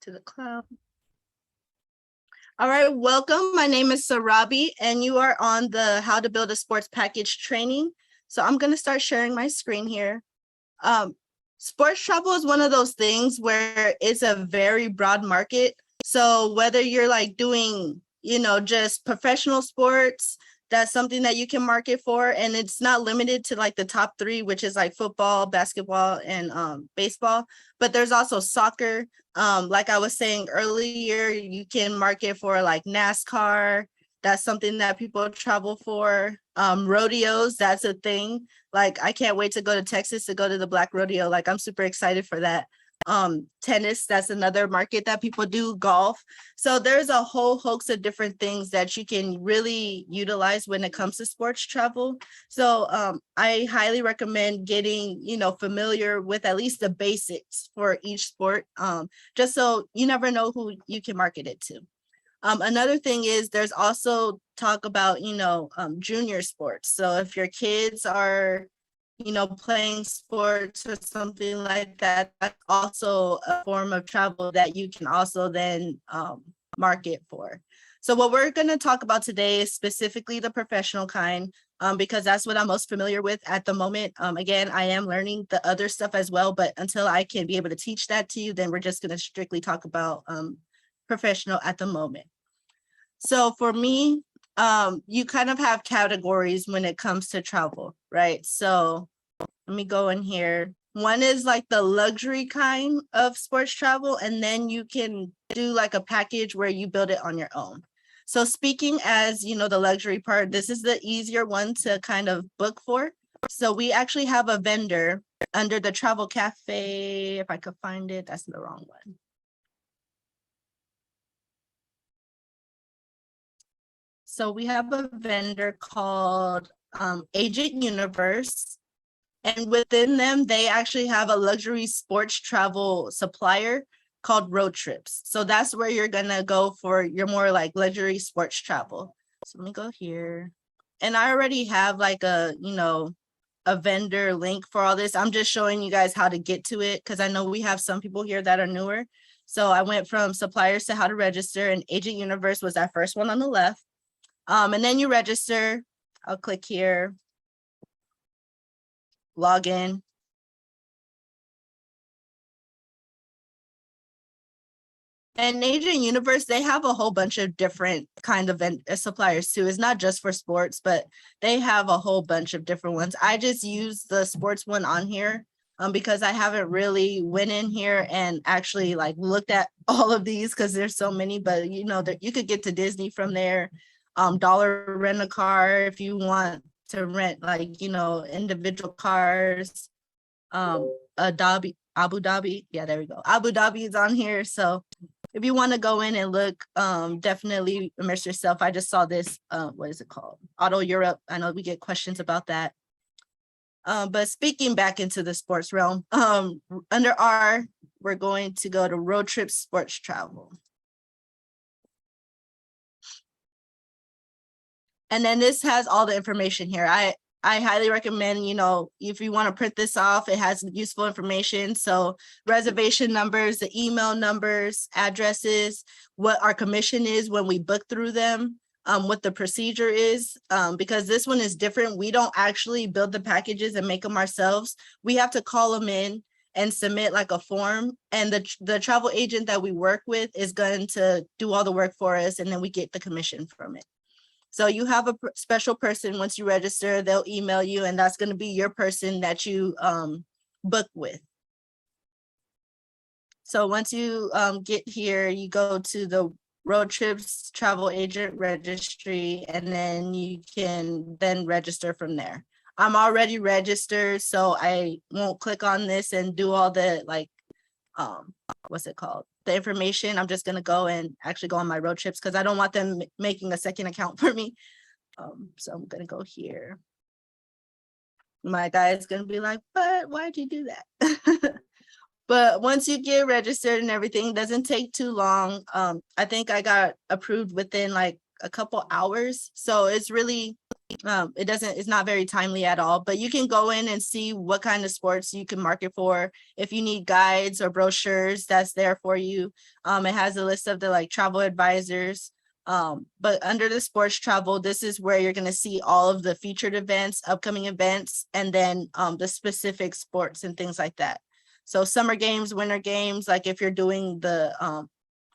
to the cloud. All right, welcome. My name is Sarabi, and you are on the How to Build a Sports Package training. So I'm going to start sharing my screen here. Sports travel is one of those things where it's a very broad market. So whether you're like doing, just professional sports, that's something that you can market for. And it's not limited to like the top three, which is like football, basketball, and baseball. But there's also soccer. Like I was saying earlier, you can market for like NASCAR. That's something that people travel for. Rodeos, that's a thing. Like I can't wait to go to Texas to go to the Black Rodeo. Like I'm super excited for that. Tennis, that's another market that people do. Golf. So there's a whole host of different things that you can really utilize when it comes to sports travel. So I highly recommend getting, familiar with at least the basics for each sport, just so you never know who you can market it to. Another thing is there's also talk about, junior sports. So if your kids are, playing sports or something like that, that's also a form of travel that you can also then market for. So what we're going to talk about today is specifically the professional kind, because that's what I'm most familiar with at the moment. Again, I am learning the other stuff as well, but until I can be able to teach that to you, then we're just going to strictly talk about professional at the moment. So for me, you kind of have categories when it comes to travel, right? So let me go in here. One is like the luxury kind of sports travel, and then you can do like a package where you build it on your own. So speaking as, the luxury part, this is the easier one to kind of book for. So we actually have a vendor under the Travel Cafe. If I could find it, that's the wrong one. So we have a vendor called Agent Universe, and within them, they actually have a luxury sports travel supplier called Road Trips. So that's where you're gonna go for your more like luxury sports travel. So let me go here. And I already have like a vendor link for all this. I'm just showing you guys how to get to it because I know we have some people here that are newer. So I went from suppliers to how to register, and Agent Universe was that first one on the left. And then you register. I'll click here, log in. And Agent Universe, they have a whole bunch of different kind of suppliers too. It's not just for sports, but they have a whole bunch of different ones. I just use the sports one on here because I haven't really went in here and actually like looked at all of these because there's so many, but you could get to Disney from there. Dollar rent a car if you want to rent like individual cars. Abu Dhabi, yeah, there we go. Abu Dhabi is on here. So if you want to go in and look, definitely immerse yourself. I just saw this, what is it called? Auto Europe. I know we get questions about that. But speaking back into the sports realm, under R, we're going to go to Road Trip Sports Travel. And then this has all the information here. I highly recommend, if you want to print this off, it has useful information. So reservation numbers, the email numbers, addresses, what our commission is when we book through them, what the procedure is, because this one is different. We don't actually build the packages and make them ourselves. We have to call them in and submit like a form. And the travel agent that we work with is going to do all the work for us, and then we get the commission from it. So you have a special person. Once you register, they'll email you, and that's going to be your person that you book with. So once you get here, you go to the Road Trips Travel Agent Registry, and then you can then register from there. I'm already registered, so I won't click on this and do all the what's it called? The information. I'm just going to go and actually go on my Road Trips because I don't want them making a second account for me. So I'm going to go here. My guy is going to be like, but why'd you do that? But once you get registered and everything, it doesn't take too long. I think I got approved within like a couple hours. So it's really it's not very timely at all, but you can go in and see what kind of sports you can market for. If you need guides or brochures, that's there for you. It has a list of the like travel advisors. But under the sports travel, this is where you're going to see all of the featured events, upcoming events, and then the specific sports and things like that. So summer games, winter games, like if you're doing the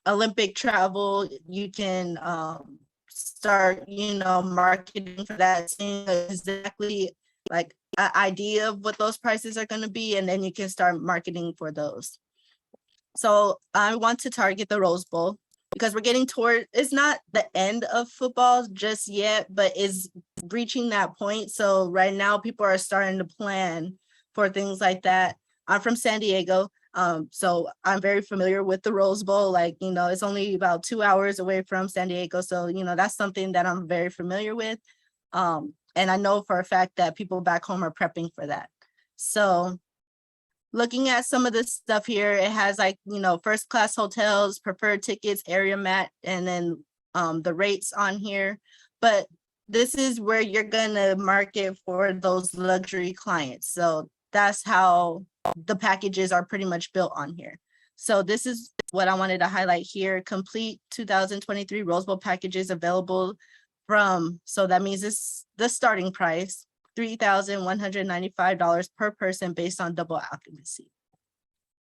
Olympic travel, you can start, marketing for that, seeing exactly like an idea of what those prices are going to be, and then you can start marketing for those. So I want to target the Rose Bowl because we're getting toward, it's not the end of football just yet, but is reaching that point. So right now people are starting to plan for things like that. I'm from San Diego. So I'm very familiar with the Rose Bowl. Like, it's only about 2 hours away from San Diego. So, that's something that I'm very familiar with. And I know for a fact that people back home are prepping for that. So looking at some of this stuff here, it has like, first class hotels, preferred tickets, area mat, and then the rates on here. But this is where you're going to market for those luxury clients. So that's how the packages are pretty much built on here. So this is what I wanted to highlight here. Complete 2023 Rose Bowl packages available from, so that means it's the starting price, $3,195 per person based on double occupancy.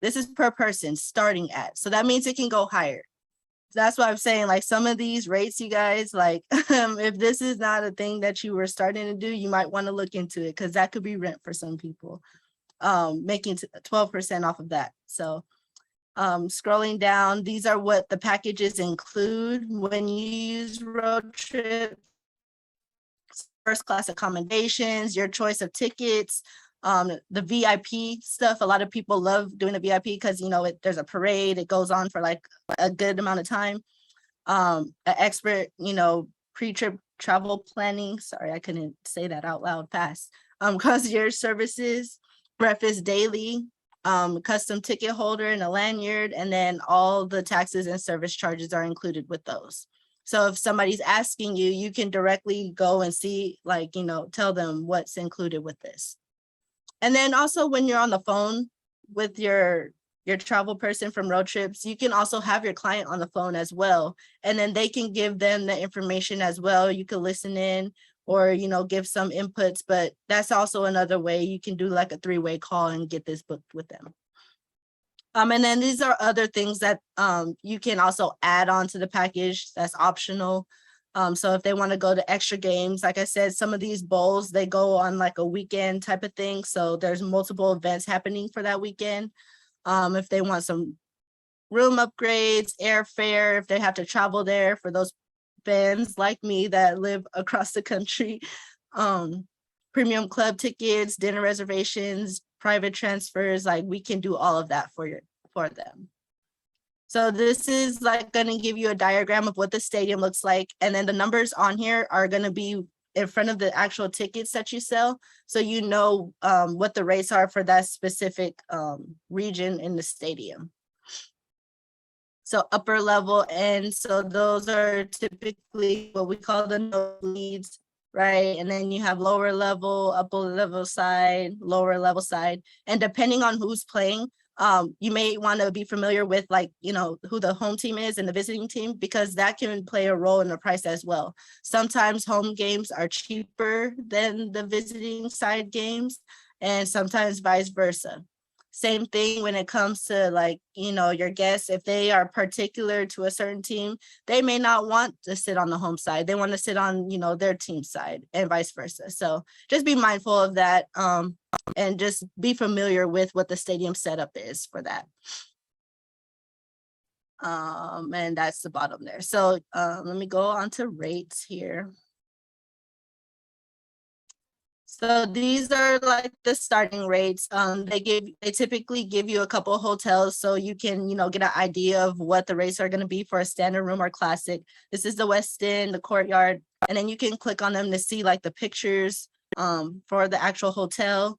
This is per person starting at, so that means it can go higher. That's why I'm saying, like, some of these rates, you guys, like, if this is not a thing that you were starting to do, you might want to look into it, because that could be rent for some people, making 12% off of that. So scrolling down, these are what the packages include when you use Road Trip. First class accommodations, your choice of tickets, the VIP stuff. A lot of people love doing the VIP because, there's a parade, it goes on for like a good amount of time. An expert, pre-trip travel planning. Sorry, I couldn't say that out loud fast. Concierge services, breakfast daily, custom ticket holder and a lanyard, and then all the taxes and service charges are included with those. So if somebody's asking you, you can directly go and see, like, tell them what's included with this. And then also when you're on the phone with your travel person from Road Trips, you can also have your client on the phone as well. And then they can give them the information as well. You can listen in or, give some inputs, but that's also another way you can do like a 3-way call and get this booked with them. And then these are other things that you can also add on to the package that's optional. So if they want to go to extra games, like I said, some of these bowls, they go on like a weekend type of thing. So there's multiple events happening for that weekend. If they want some room upgrades, airfare, if they have to travel there for those fans like me that live across the country, premium club tickets, dinner reservations, private transfers, like we can do all of that for them. So this is like going to give you a diagram of what the stadium looks like. And then the numbers on here are going to be in front of the actual tickets that you sell. So what the rates are for that specific region in the stadium. So upper level, and so those are typically what we call the nosebleeds, right? And then you have lower level, upper level side, lower level side. And depending on who's playing, you may want to be familiar with, like, who the home team is and the visiting team, because that can play a role in the price as well. Sometimes home games are cheaper than the visiting side games, and sometimes vice versa. Same thing when it comes to, like, your guests, if they are particular to a certain team, they may not want to sit on the home side. They want to sit on, their team side, and vice versa. So just be mindful of that, and just be familiar with what the stadium setup is for that. And that's the bottom there. So let me go on to rates here. So these are like the starting rates. They typically give you a couple of hotels so you can, get an idea of what the rates are going to be for a standard room or classic. This is the Westin, the Courtyard, and then you can click on them to see like the pictures for the actual hotel.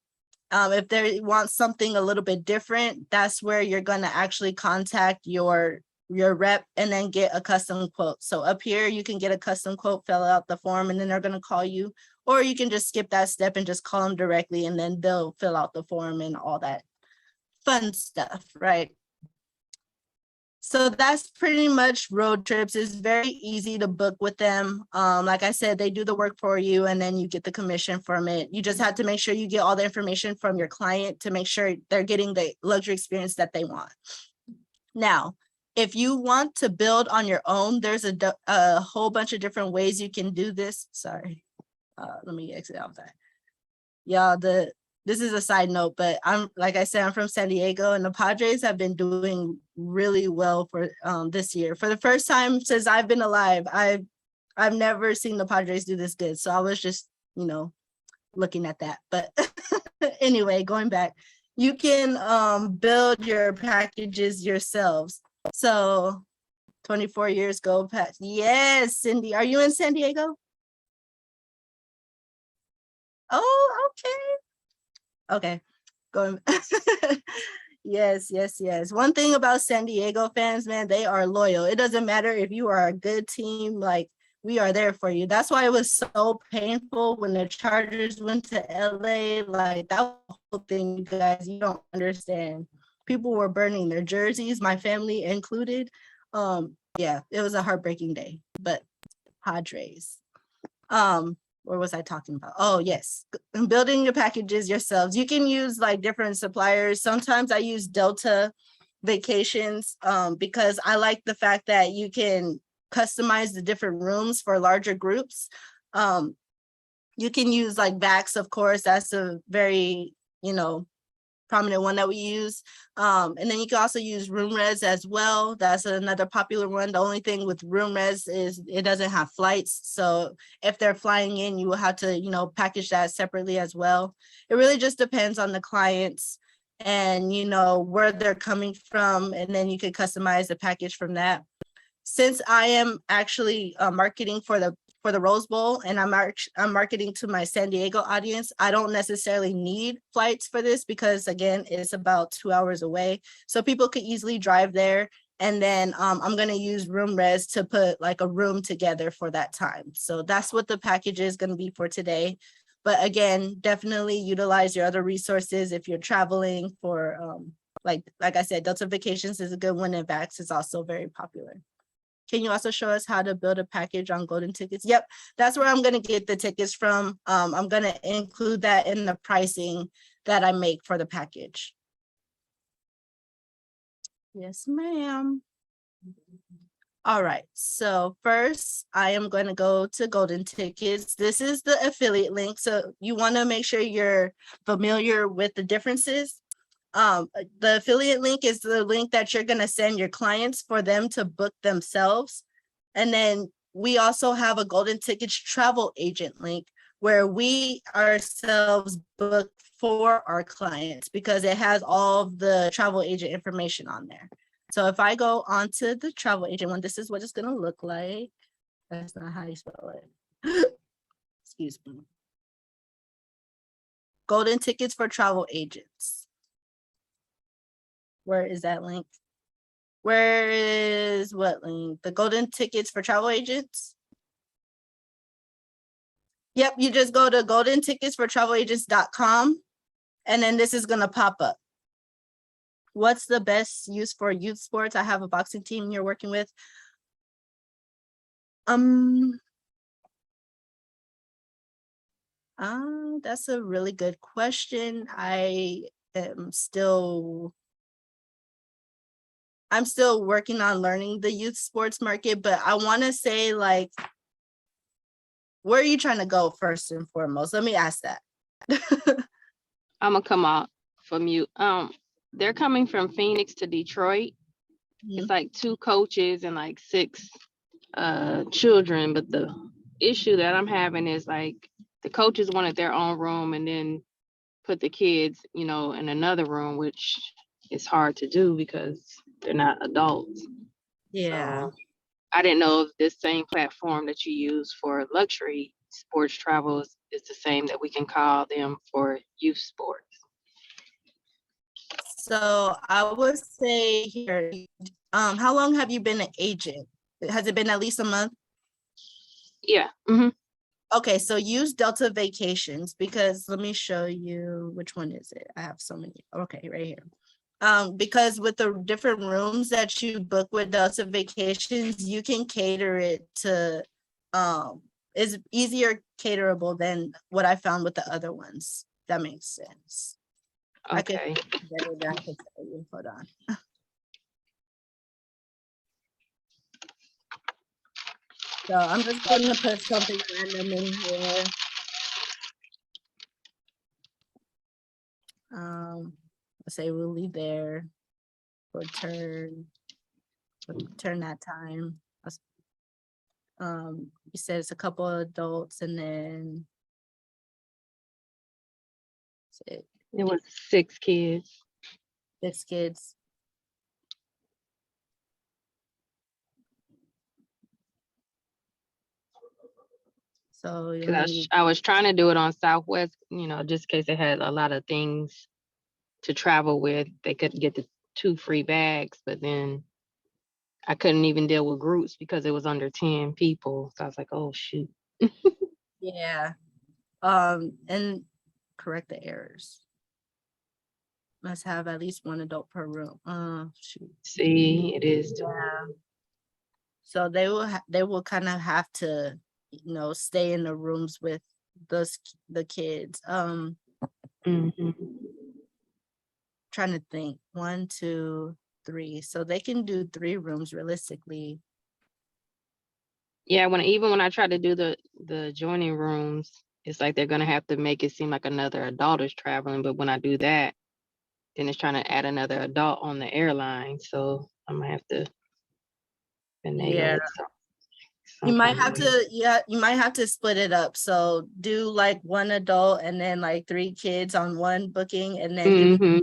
If they want something a little bit different, that's where you're going to actually contact your your rep and then get a custom quote. So up here, you can get a custom quote, fill out the form, and then they're going to call you, or you can just skip that step and just call them directly, and then they'll fill out the form and all that fun stuff, right? So that's pretty much road trips. It's very easy to book with them. Like I said, they do the work for you and then you get the commission from it. You just have to make sure you get all the information from your client to make sure they're getting the luxury experience that they want. Now, if you want to build on your own, there's a whole bunch of different ways you can do this. Sorry, let me exit out that. Y'all, this is a side note, but like I said, I'm from San Diego, and the Padres have been doing really well for this year. For the first time since I've been alive, I've never seen the Padres do this good. So I was just, looking at that. But anyway, going back, you can build your packages yourselves. So 24 years Gold Patch. Yes, Cindy, are you in San Diego? Oh, okay. Going. Yes. One thing about San Diego fans, man, they are loyal. It doesn't matter if you are a good team, like we are there for you. That's why it was so painful when the Chargers went to LA. Like that whole thing, you guys, you don't understand. People were burning their jerseys, my family included. Yeah, it was a heartbreaking day, but Padres. What was I talking about? Oh, yes. Building your packages yourselves. You can use like different suppliers. Sometimes I use Delta Vacations because I like the fact that you can customize the different rooms for larger groups. You can use like Vax, of course. That's a very, prominent one that we use. And then you can also use RoomRes as well. That's another popular one. The only thing with RoomRes is it doesn't have flights. So if they're flying in, you will have to, package that separately as well. It really just depends on the clients and, where they're coming from. And then you could customize the package from that. Since I am actually marketing for the Rose Bowl and I'm marketing to my San Diego audience, I don't necessarily need flights for this because again, it's about 2 hours away. So people could easily drive there. And then I'm going to use RoomRes to put like a room together for that time. So that's what the package is going to be for today. But again, definitely utilize your other resources if you're traveling for like I said, Delta Vacations is a good one and Vax is also very popular. Can you also show us how to build a package on Golden Tickets? Yep, that's where I'm going to get the tickets from. I'm going to include that in the pricing that I make for the package. Yes, ma'am. All right, so first I am going to go to Golden Tickets. This is the affiliate link. So you want to make sure you're familiar with the differences. The affiliate link is the link that you're going to send your clients for them to book themselves. And then we also have a Golden Tickets travel agent link where we ourselves book for our clients because it has all of the travel agent information on there. So if I go onto the travel agent one, this is what it's going to look like. That's not how you spell it. Excuse me. Golden Tickets for travel agents. Where is that link? Where is what link? The Golden Tickets for travel agents? Yep, you just go to goldenticketsfortravelagents.com and then this is going to pop up. What's the best use for youth sports? I have a boxing team you're working with. That's a really good question. I'm still working on learning the youth sports market, but I want to say like, where are you trying to go first and foremost? Let me ask that. I'm gonna come out from you. They're coming from Phoenix to Detroit. It's like 2 coaches and like 6 children, but the issue that I'm having is like the coaches wanted their own room and then put the kids, in another room, which is hard to do because they're not adults. Yeah. So I didn't know if this same platform that you use for luxury sports travels is the same that we can call them for youth sports. So I would say here, how long have you been an agent? Has it been at least a month? Yeah. Okay, so use Delta Vacations because let me show you which one is it. I have so many. Okay, right here. Because with the different rooms that you book with Delta Vacations, you can cater it to is easier caterable than what I found with the other ones. That makes sense. Okay. Better than I could tell you. Hold on. So I'm just gonna put something random in here. Let's say we'll leave there. Return that time. You said it's a couple of adults and then It was 6 kids. 6 kids. So you 'Cause only I was trying to do it on Southwest, just in case they had a lot of things to travel with. They could get the 2 free bags, but then I couldn't even deal with groups because it was under 10 people. So I was like, oh shoot. yeah. And correct the errors. Must have at least 1 adult per room. Shoot. See, it is. Yeah. So they will kind of have to, stay in the rooms with the kids. Mhm. Trying to think. 1, 2, 3. So they can do 3 rooms realistically. Yeah, even when I try to do the joining rooms, it's like they're gonna have to make it seem like another adult is traveling. But when I do that, then it's trying to add another adult on the airline. So I'm gonna have to finagle it. You might kind of have way. to, you might have to split it up. So do like 1 adult and then like 3 kids on one booking and then do, Mhm.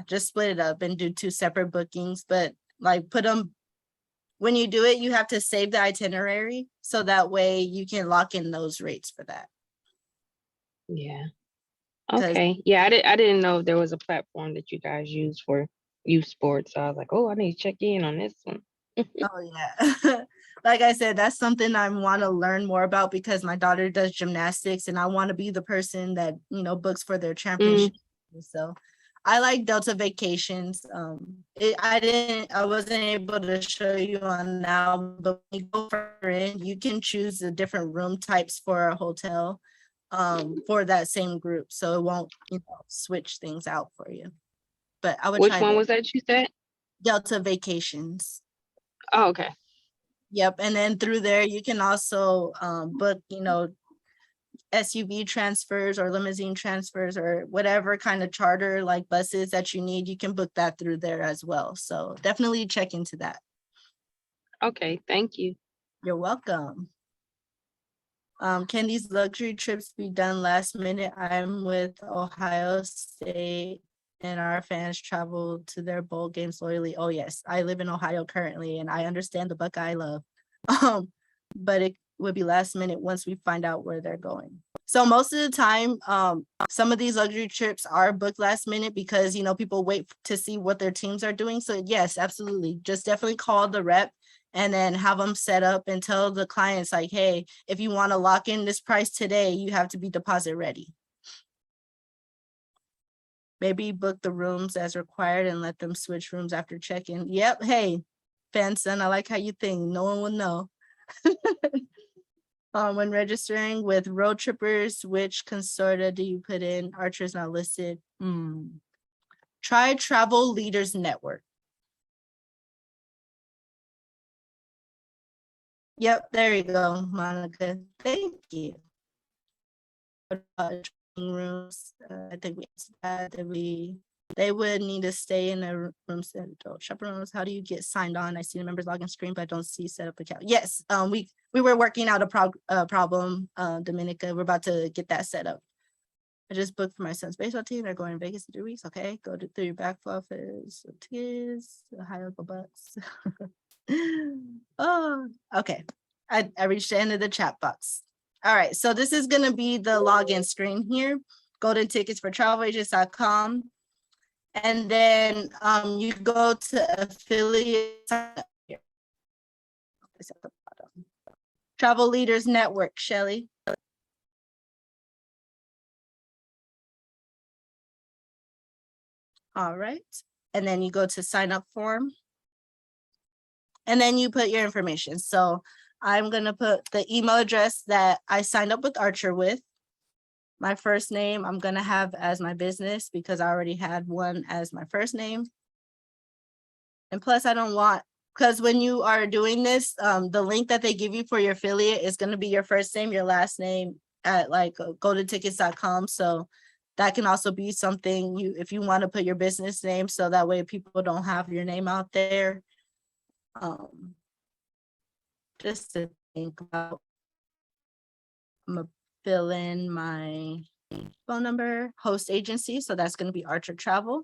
just split it up and do 2 separate bookings, but like put them, when you do it, you have to save the itinerary. So that way you can lock in those rates for that. Yeah. 'Cause- Okay. Yeah, I didn't know there was a platform that you guys use for youth sports. So I was like, oh, I need to check in on this one. Oh yeah. Like I said, that's something I want to learn more about because my daughter does gymnastics and I want to be the person that, books for their championship. So I like Delta Vacations. I wasn't able to show you on now, but when you go for in, you can choose the different room types for a hotel for that same group. So it won't, switch things out for you. But I would Which try one was that you said? Delta Vacations. Oh, okay. Yep, and then through there, you can also book, SUV transfers or limousine transfers or whatever kind of charter like buses that you need, you can book that through there as well. So definitely check into that. Okay, thank you. You're welcome. Can these luxury trips be done last minute? I'm with Ohio State and our fans travel to their bowl games loyally. Oh yes, I live in Ohio currently and I understand the Buckeye love. But it would be last minute once we find out where they're going. So most of the time, some of these luxury trips are booked last minute because, people wait to see what their teams are doing. So yes, absolutely. Just definitely call the rep and then have them set up and tell the clients like, hey, if you want to lock in this price today, you have to be deposit ready. Maybe book the rooms as required and let them switch rooms after check-in. Yep. Hey, Fanson, I like how you think. No one will know. When registering with road trippers, which consortia do you put in? Archer's not listed. Try Travel Leaders Network. Yep, there you go, Monica. Thank you. Rooms, I think we answered that they would need to stay in a room set adult chaperones. How do you get signed on? I see the members login screen, but I don't see set up account. Yes, we were working out a problem, Dominica. We're about to get that set up. I just booked for my son's baseball team. They're going to Vegas in 3 weeks. Okay, go through your back office. Tickets, Ohio Bucks. Oh, okay. I reached the end of the chat box. All right, so this is going to be the login screen here. Golden tickets for travelagents.com. And then you go to affiliate. It's at the bottom. Travel Leaders Network, Shelly. All right. And then you go to sign up form. And then you put your information. So I'm going to put the email address that I signed up with Archer with. My first name I'm going to have as my business because I already had one as my first name. And plus I don't want, because when you are doing this, the link that they give you for your affiliate is going to be your first name, your last name at like goldentickets.com. So that can also be something you, if you want to put your business name, so that way people don't have your name out there. Just to think about, I'm gonna fill in my phone number, host agency. So that's going to be Archer Travel.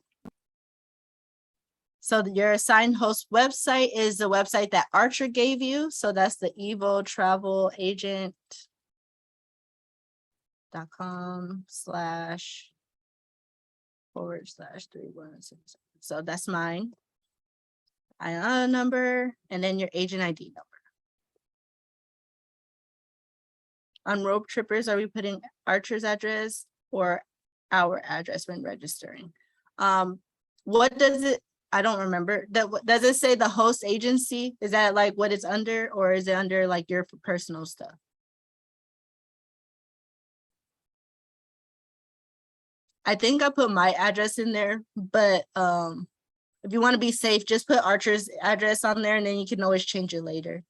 So your assigned host website is the website that Archer gave you. So that's the evotravelagent.com//3167. So that's mine. IANA number, and then your agent ID number. On Rope Trippers, are we putting Archer's address or our address when registering? What does it, I don't remember. Does it say the host agency? Is that like what it's under, or is it under like your personal stuff? I think I put my address in there, but if you want to be safe, just put Archer's address on there and then you can always change it later.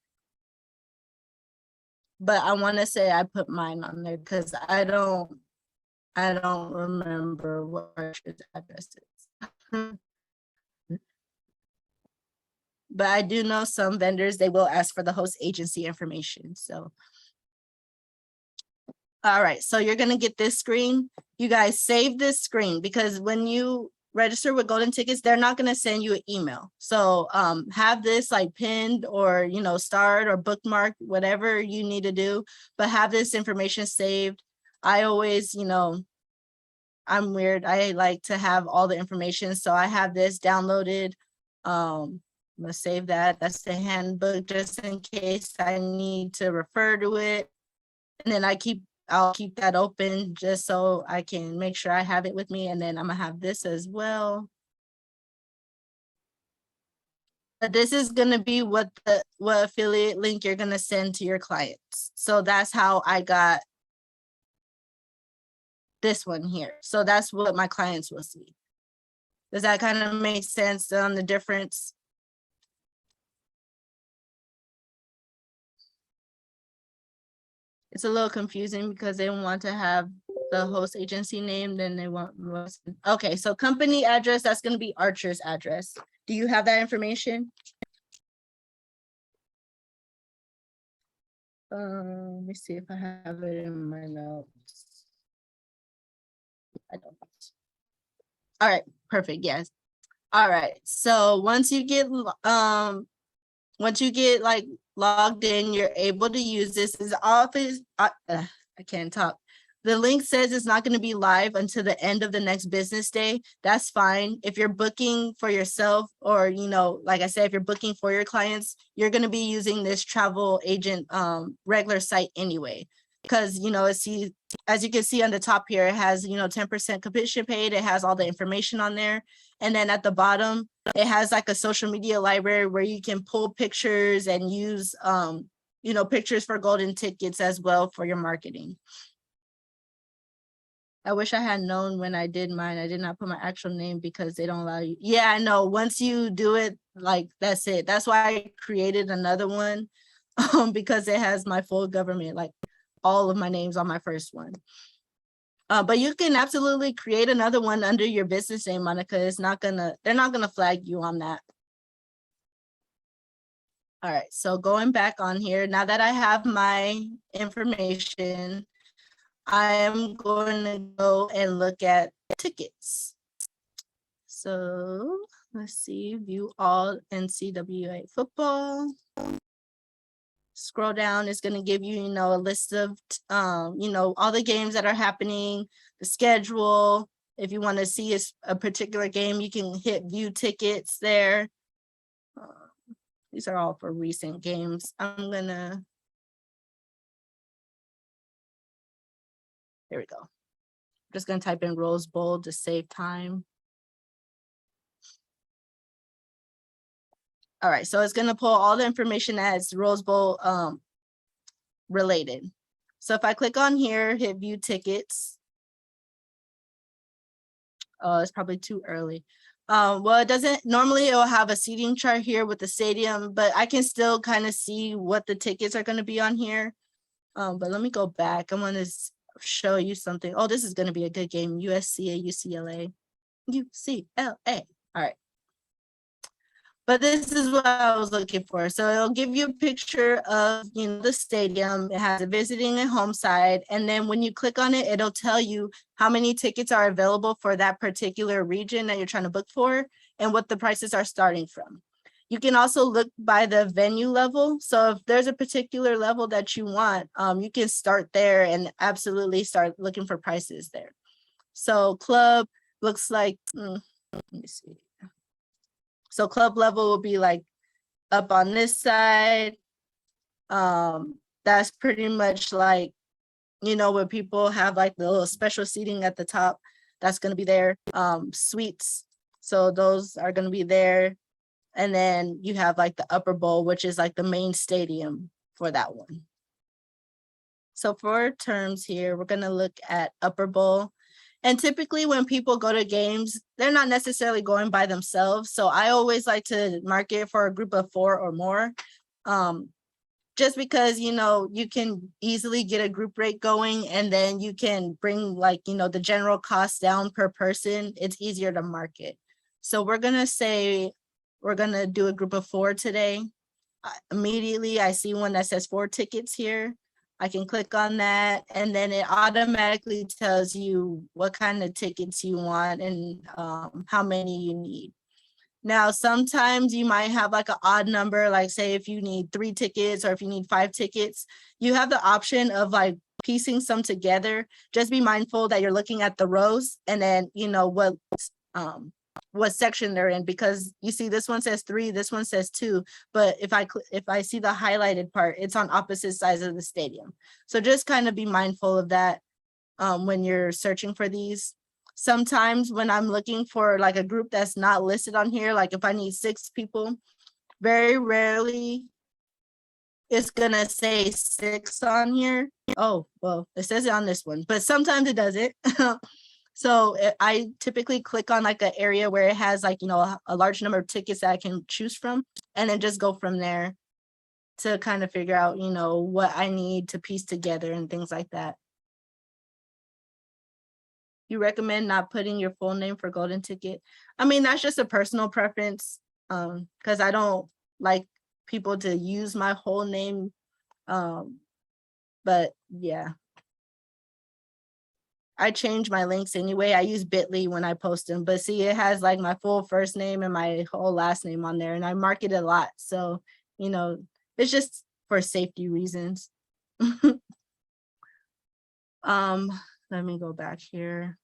But I want to say I put mine on there because I don't remember what Archer's address is. But I do know some vendors, they will ask for the host agency information. So, all right, so you're going to get this screen. You guys save this screen because when you register with Golden Tickets, they're not going to send you an email. So have this like pinned or, you know, starred or bookmarked, whatever you need to do, but have this information saved. I always, you know, I'm weird. I like to have all the information. So I have this downloaded. I'm gonna save that. That's the handbook just in case I need to refer to it. And then I'll keep that open just so I can make sure I have it with me. And then I'm gonna have this as well. But this is gonna be what affiliate link you're gonna send to your clients. So that's how I got this one here. So that's what my clients will see. Does that kind of make sense on the difference? It's a little confusing because they want to have the host agency name, then they want, okay, so company address, that's going to be Archer's address. Do you have that information? Let me see if I have it in my notes. I don't. All right, perfect, yes. All right, so once you get like logged in, you're able to use this as office. I can't talk. The link says it's not going to be live until the end of the next business day. That's fine. If you're booking for yourself or, you know, like I said, if you're booking for your clients, you're going to be using this travel agent regular site anyway. Because, you know, as you can see on the top here, it has, you know, 10% commission paid. It has all the information on there. And then at the bottom, it has like a social media library where you can pull pictures and use, you know, pictures for Golden Tickets as well for your marketing. I wish I had known when I did mine. I did not put my actual name because they don't allow you. Yeah, I know. Once you do it, like, that's it. That's why I created another one because it has my full government, like all of my names on my first one. But you can absolutely create another one under your business name, Monica. They're not gonna flag you on that. All right, so going back on here, now that I have my information, I am going to go and look at tickets. So let's see, view all NCAA football. Scroll down, it's going to give you, you know, a list of, you know, all the games that are happening, the schedule, If you want to see a particular game, you can hit view tickets there. These are all for recent games. Here we go. Just gonna type in Rose Bowl to save time. All right, so it's gonna pull all the information that's Rose Bowl related. So if I click on here, hit view tickets. Oh, it's probably too early. Well, it doesn't, normally it will have a seating chart here with the stadium, but I can still kind of see what the tickets are gonna be on here. But let me go back. I want to show you something. Oh, this is gonna be a good game. USC, UCLA, UCLA. All right. But this is what I was looking for. So it'll give you a picture of, the stadium. It has a visiting and home side. And then when you click on it, it'll tell you how many tickets are available for that particular region that you're trying to book for and what the prices are starting from. You can also look by the venue level. So if there's a particular level that you want, you can start there and absolutely start looking for prices there. So club looks like, let me see. So club level will be like up on this side. That's pretty much like, where people have like the little special seating at the top, that's going to be there. Suites, so those are going to be there. And then you have like the upper bowl, which is like the main stadium for that one. So for terms here, we're going to look at upper bowl. And typically when people go to games, they're not necessarily going by themselves. So I always like to market for a group of 4 or more. Just because, you can easily get a group rate going and then you can bring like, the general cost down per person. It's easier to market. So we're going to say, we're going to do a group of 4 today. Immediately, I see one that says 4 tickets here. I can click on that and then it automatically tells you what kind of tickets you want and how many you need. Now, sometimes you might have like an odd number, like say if you need 3 tickets or if you need 5 tickets, you have the option of like piecing some together. Just be mindful that you're looking at the rows and then, what section they're in, because you see this one says 3, this one says 2, but if I see the highlighted part, it's on opposite sides of the stadium. So just kind of be mindful of that when you're searching for these. Sometimes when I'm looking for like a group that's not listed on here, like if I need 6 people, very rarely it's gonna say 6 on here. Oh, well, it says it on this one, but sometimes it doesn't. So I typically click on like an area where it has like, a large number of tickets that I can choose from, and then just go from there to kind of figure out, what I need to piece together and things like that. You recommend not putting your full name for golden ticket? I mean, that's just a personal preference, because I don't like people to use my whole name. But yeah. I change my links anyway. I use Bitly when I post them, but see, it has like my full first name and my whole last name on there, and I mark it a lot. So, it's just for safety reasons. Let me go back here.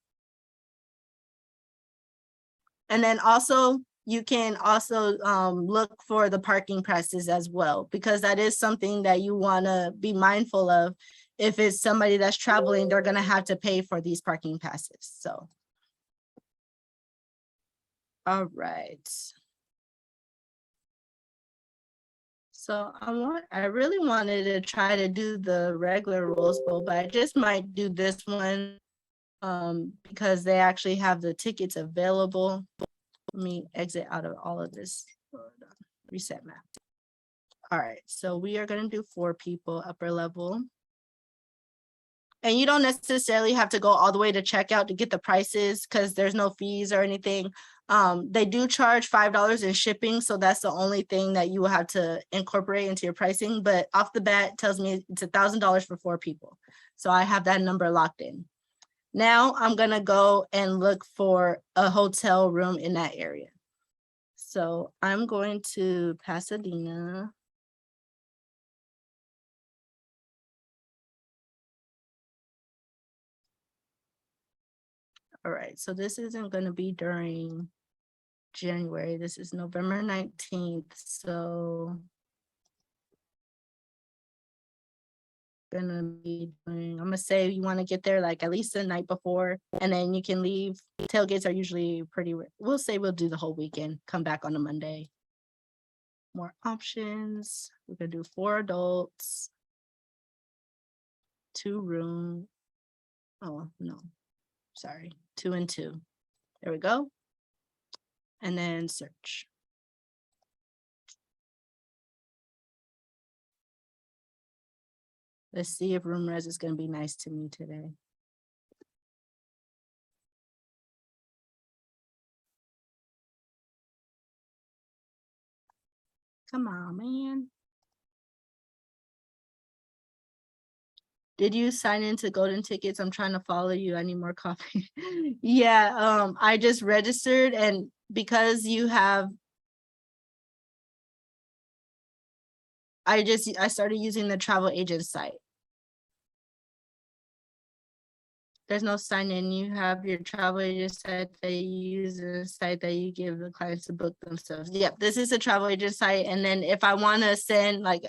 And then also, you can also look for the parking prices as well, because that is something that you want to be mindful of. If it's somebody that's traveling, they're going to have to pay for these parking passes. So, all right. So I really wanted to try to do the regular Rose Bowl, but I just might do this one because they actually have the tickets available. Let me exit out of all of this. Reset map. All right, so we are going to do 4 people, upper level. And you don't necessarily have to go all the way to checkout to get the prices because there's no fees or anything. They do charge $5 in shipping, so that's the only thing that you will have to incorporate into your pricing. But off the bat, it tells me it's $1,000 for 4 people. So I have that number locked in. Now I'm going to go and look for a hotel room in that area. So I'm going to Pasadena. All right, so this isn't gonna be during January. This is November 19th, so gonna be doing, I'm gonna say you want to get there like at least the night before, and then you can leave. Tailgates are usually pretty, we'll say we'll do the whole weekend, come back on a Monday. More options. We're gonna do 4 adults, 2 room. Oh, no, sorry, 2 and 2. There we go. And then search. Let's see if RoomRez is gonna be nice to me today. Come on, man. Did you sign into Golden Tickets? I'm trying to follow you. I need more coffee. Yeah, I just registered, and because you have, I started using the travel agent site. There's no sign in. You have your travel agent site that you use, a site that you give the clients to book themselves. Yep, this is a travel agent site. And then if I want to send, like,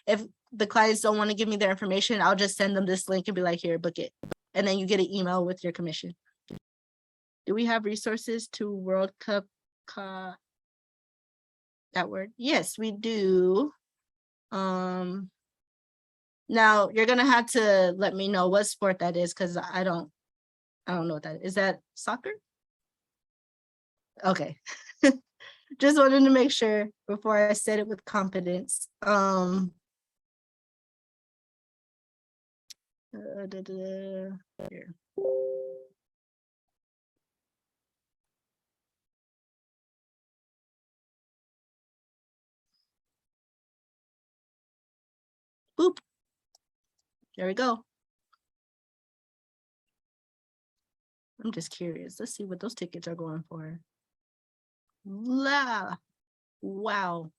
if the clients don't want to give me their information, I'll just send them this link and be like, here, book it. And then you get an email with your commission. Do we have resources to World Cup? That word? Yes, we do. Now you're gonna have to let me know what sport that is, because I don't know what that is. Is that soccer? Okay. Just wanted to make sure before I said it with confidence. Here. Boop. There we go. I'm just curious. Let's see what those tickets are going for. La. Wow.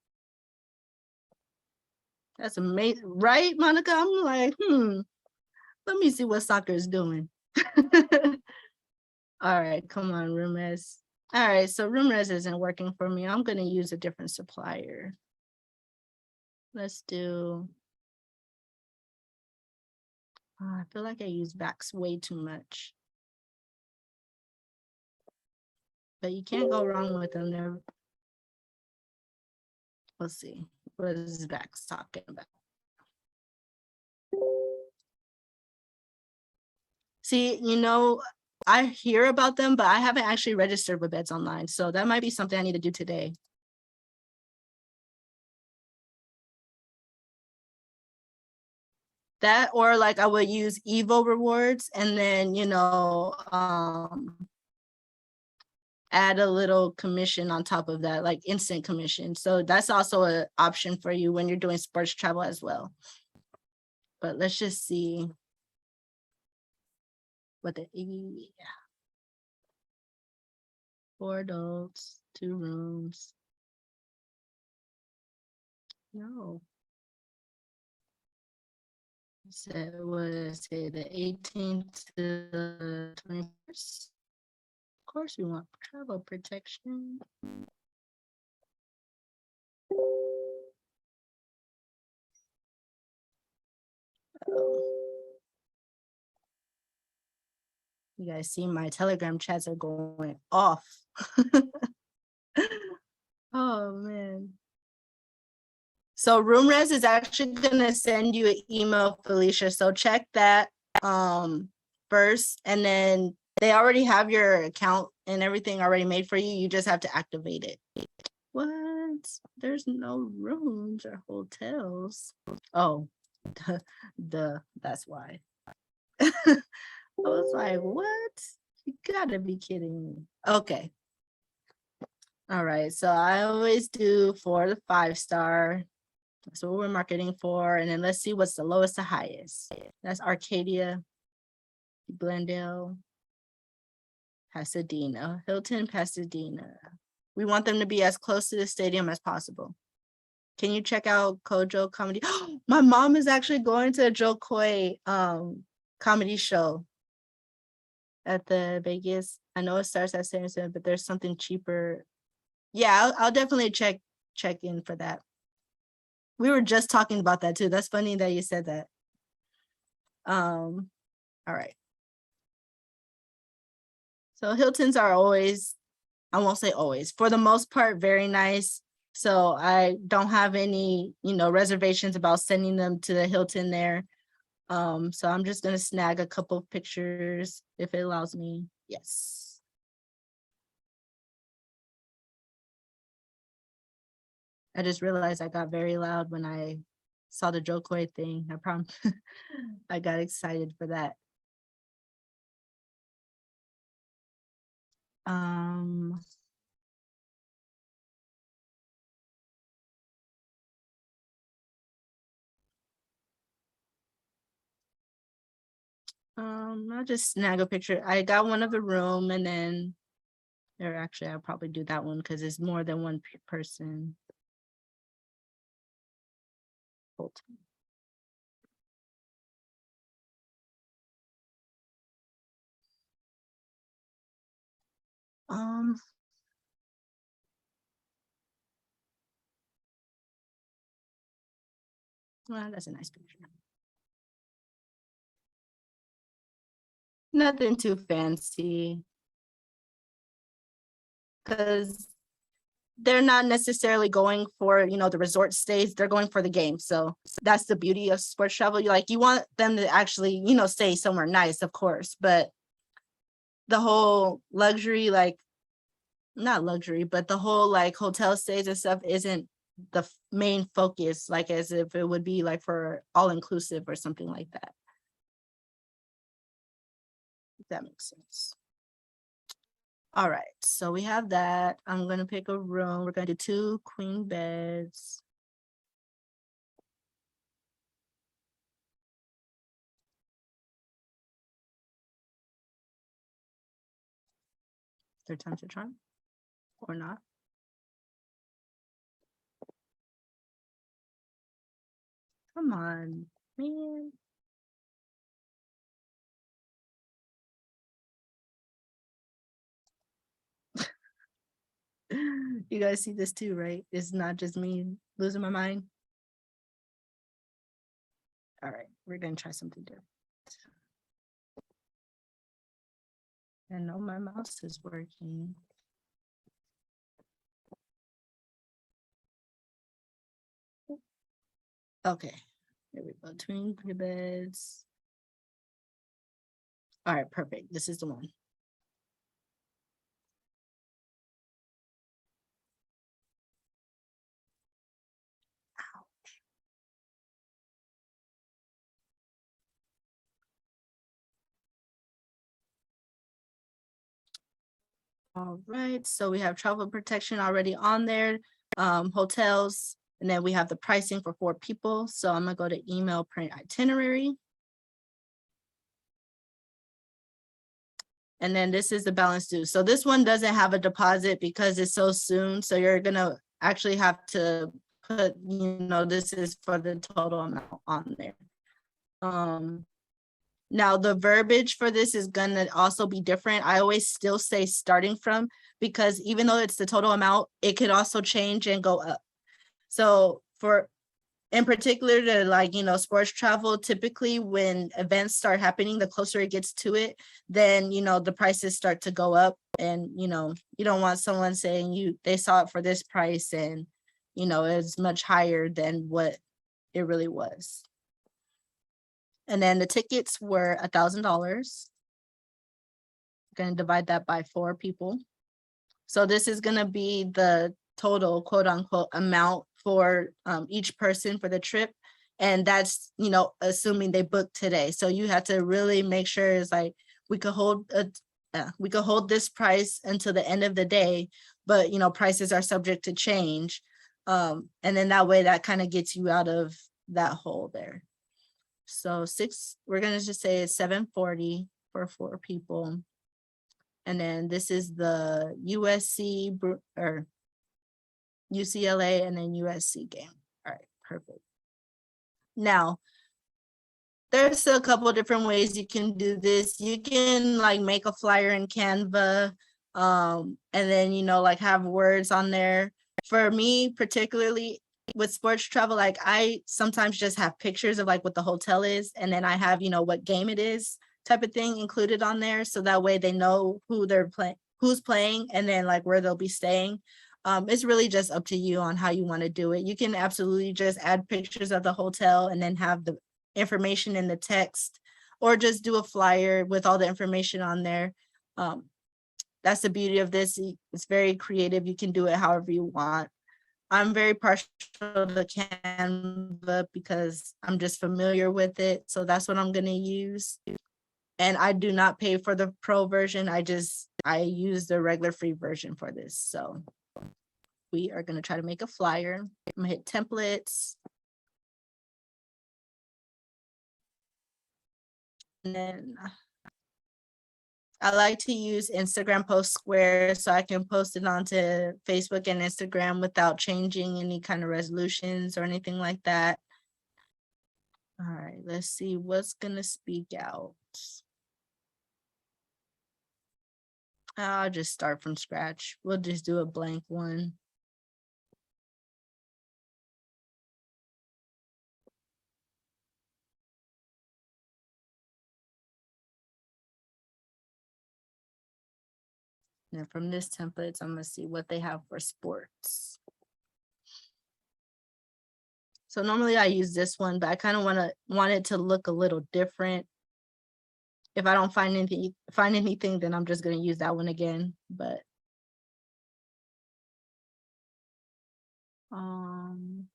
That's amazing, right, Monica? I'm like, let me see what soccer is doing. All right, come on, RoomRez. All right, so RoomRez isn't working for me. I'm gonna use a different supplier. Let's do, I feel like I use Vax way too much. But you can't go wrong with them. They're, let's see, what is Vax talking about? See, you know, I hear about them, but I haven't actually registered with Beds Online. So that might be something I need to do today. That, or like I would use Evo rewards and then, you know, add a little commission on top of that, like instant commission. So that's also an option for you when you're doing sports travel as well. But let's just see what the, yeah. 4 adults, 2 rooms. No. So what did I say, the 18th to the 21st? Of course we want travel protection. You guys see my Telegram chats are going off. Oh man. So RoomRez is actually gonna send you an email, Felicia. So check that first, and then they already have your account and everything already made for you. You just have to activate it. What? There's no rooms or hotels. Oh, that's why. I was like, what? You gotta be kidding me. Okay. All right. So I always do 4 to 5-star. That's what we're marketing for. And then let's see what's the lowest to highest. That's Arcadia, Glendale, Pasadena, Hilton, Pasadena. We want them to be as close to the stadium as possible. Can you check out Kojo Comedy? My mom is actually going to a Joe Coy comedy show at the Vegas I know it starts at 77, but there's something cheaper. Yeah, I'll definitely check in for that. We were just talking about that too. That's funny that you said that. All right. So Hiltons are always, I won't say always, for the most part, very nice. So I don't have any, reservations about sending them to the Hilton there. So I'm just gonna snag a couple of pictures if it allows me. Yes. I just realized I got very loud when I saw the Jo Koy thing. I promise I got excited for that. I'll just snag a picture. I got one of the room, and then or actually I'll probably do that one because it's more than one person. Hold. Well, that's a nice picture. Nothing too fancy. Because they're not necessarily going for, the resort stays, they're going for the game. So that's the beauty of sports travel. You want them to actually, stay somewhere nice, of course, but the whole luxury, not luxury, but the whole hotel stays and stuff isn't the main focus, as if it would be for all inclusive or something like that. If that makes sense. All right, so we have that. I'm gonna pick a room. We're gonna do 2 queen beds. Third time's a charm, or not? Come on, man. You guys see this too, right? It's not just me losing my mind. All right, we're gonna try something different. I know my mouse is working. Okay, here we go. Twin beds. All right, perfect. This is the one. All right, so we have travel protection already on there, hotels, and then we have the pricing for 4 people. So I'm gonna go to email print itinerary. And then this is the balance due. So this one doesn't have a deposit because it's so soon. So you're gonna actually have to put, this is for the total amount on there. Now the verbiage for this is gonna also be different. I always still say starting from, because even though it's the total amount, it could also change and go up. So in particular to sports travel, typically when events start happening, the closer it gets to it, then, the prices start to go up, and, you don't want someone saying they saw it for this price and, it's much higher than what it really was. And then the tickets were $1,000. Going to divide that by 4 people. So this is going to be the total quote unquote amount for each person for the trip. And that's, assuming they booked today. So you have to really make sure it's we could hold this price until the end of the day, but prices are subject to change. And then that way that kind of gets you out of that hole there. So we're gonna just say it's $740 for 4 people. And then this is the USC or UCLA and then USC game. All right, perfect. Now, there's still a couple of different ways you can do this. You can like make a flyer in Canva, and then, you know, like have words on there. For me, particularly with sports travel, like I sometimes just have pictures of like what the hotel is, and then I have, you know, what game it is type of thing included on there. So that way they know who they're playing, who's playing, and then like where they'll be staying. It's really just up to you on how you want to do it. You can absolutely just add pictures of the hotel and then have the information in the text, or just do a flyer with all the information on there. That's the beauty of this. It's very creative. You can do it however you want. I'm very partial to Canva because I'm just familiar with it. So that's what I'm going to use. And I do not pay for the pro version. I use the regular free version for this. So we are going to try to make a flyer. I'm going to hit templates. And then I like to use Instagram Post Square so I can post it onto Facebook and Instagram without changing any kind of resolutions or anything like that. All right, let's see what's gonna speak out. I'll just start from scratch. We'll just do a blank one. And from this templates, I'm gonna see what they have for sports. So normally I use this one, but I kind of want it to look a little different. If I don't find anything, then I'm just gonna use that one again. But and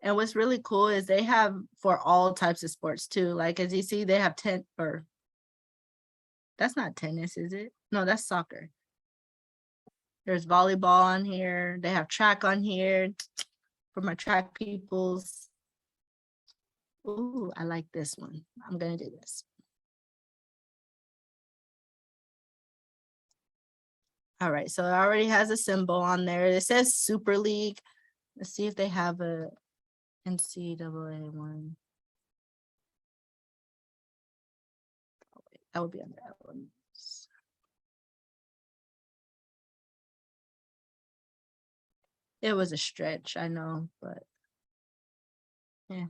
what's really cool is they have for all types of sports too. Like as you see, they have that's not tennis, is it? No, that's soccer. There's volleyball on here. They have track on here for my track peoples. Ooh, I like this one. I'm gonna do this. All right, so it already has a symbol on there. It says Super League. Let's see if they have a NCAA one. Oh, wait, that would be under elements. It was a stretch, I know, but yeah.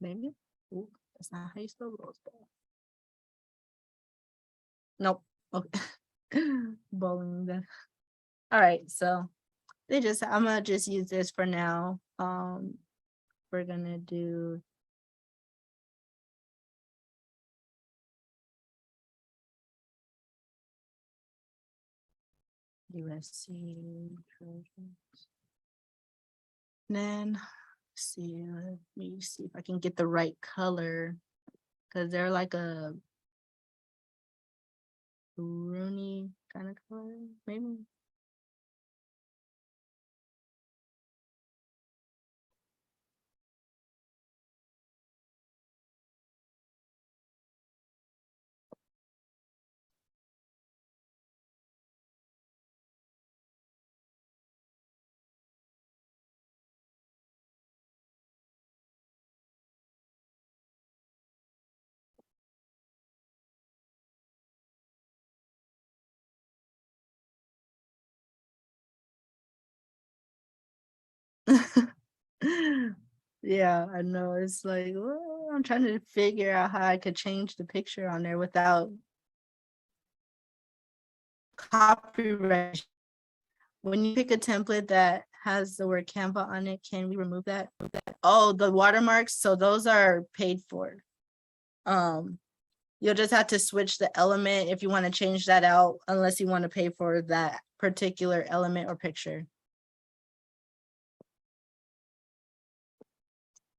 Maybe. Ooh, that's not how you spell Rosebud. Nope. Okay. Bowling. All right, so I'm gonna just use this for now. We're gonna do USC Trojans. Then see, let me see if I can get the right color, because they're like a Rooney kind of color, maybe. Yeah, I know. It's like, well, I'm trying to figure out how I could change the picture on there without copyright. When you pick a template that has the word Canva on it, can we remove that? Oh, the watermarks. So those are paid for. You'll just have to switch the element if you want to change that out, unless you want to pay for that particular element or picture.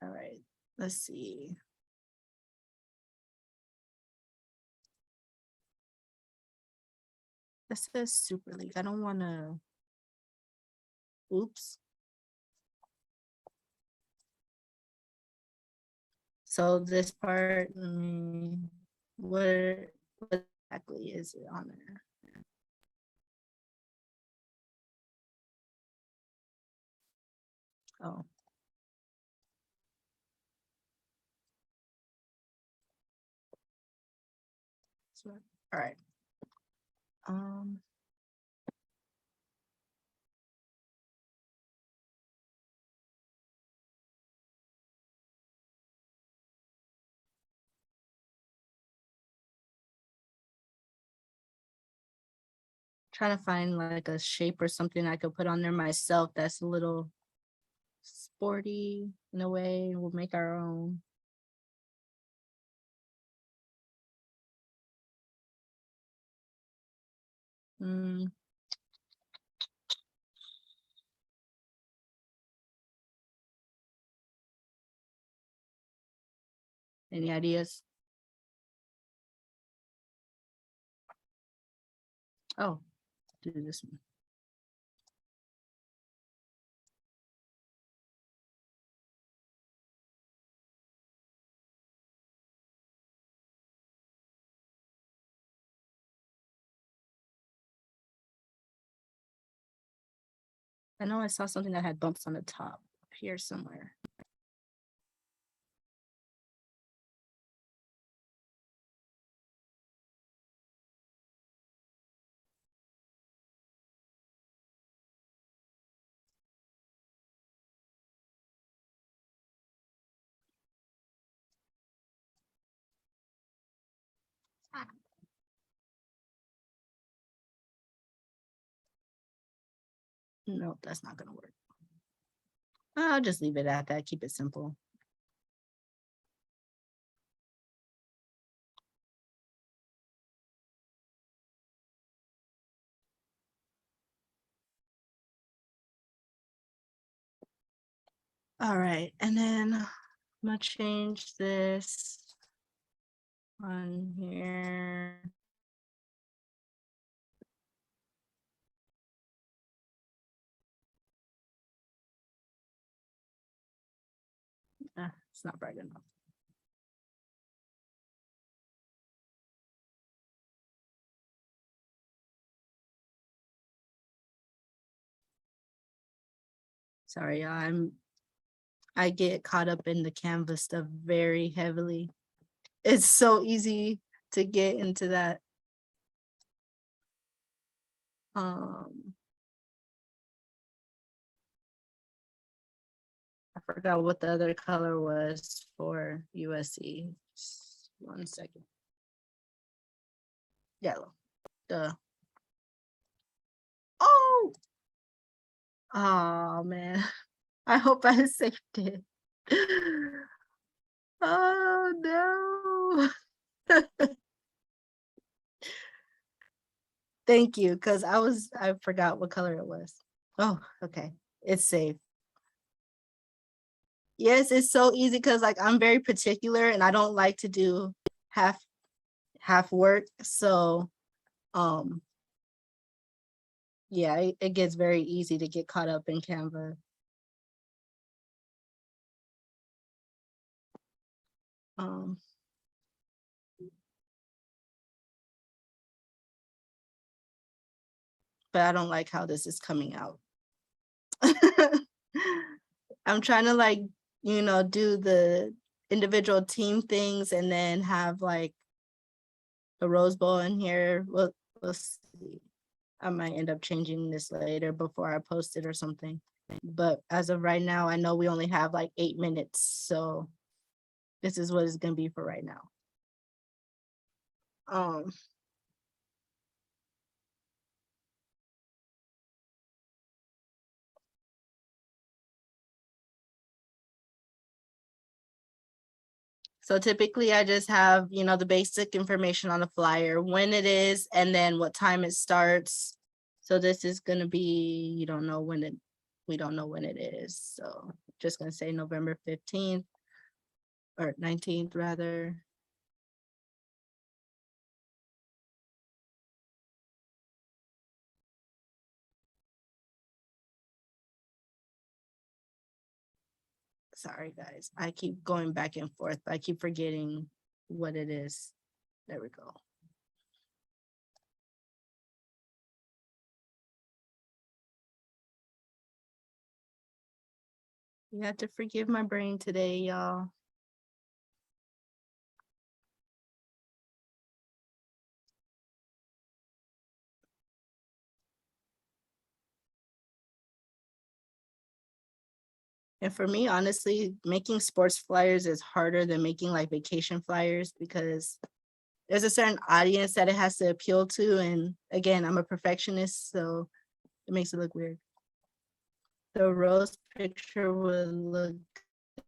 All right, let's see. This says Super League. I don't want to. Oops. So this part, what exactly is it on there? Oh. All right. Trying to find like a shape or something I could put on there myself that's a little sporty in a way. We'll make our own. Mm. Any ideas? Oh, do this one. I know I saw something that had bumps on the top up here somewhere. Nope, that's not gonna work. I'll just leave it at that. Keep it simple. All right, and then I'm gonna change this on here. It's not bright enough. Sorry, I get caught up in the Canva stuff very heavily. It's so easy to get into that. I forgot what the other color was for USC. Just 1 second. Yellow. Duh. Oh! Oh man. I hope I saved it. Oh no. Thank you, because I forgot what color it was. Oh, okay. It's safe. Yes, it's so easy because like I'm very particular and I don't like to do half work. So yeah, it gets very easy to get caught up in Canva. But I don't like how this is coming out. I'm trying to like, do the individual team things and then have like the Rose Bowl in here. We'll see. I might end up changing this later before I post it or something. But as of right now, I know we only have like 8 minutes. So this is what it's gonna be for right now. So typically I just have, the basic information on the flyer, when it is, and then what time it starts. So this is gonna be, we don't know when it is. So just gonna say November 15th or 19th rather. Sorry guys, I keep going back and forth, but I keep forgetting what it is. There we go. You have to forgive my brain today, y'all. And for me, honestly, making sports flyers is harder than making like vacation flyers because there's a certain audience that it has to appeal to. And again, I'm a perfectionist, so it makes it look weird. The rose picture would look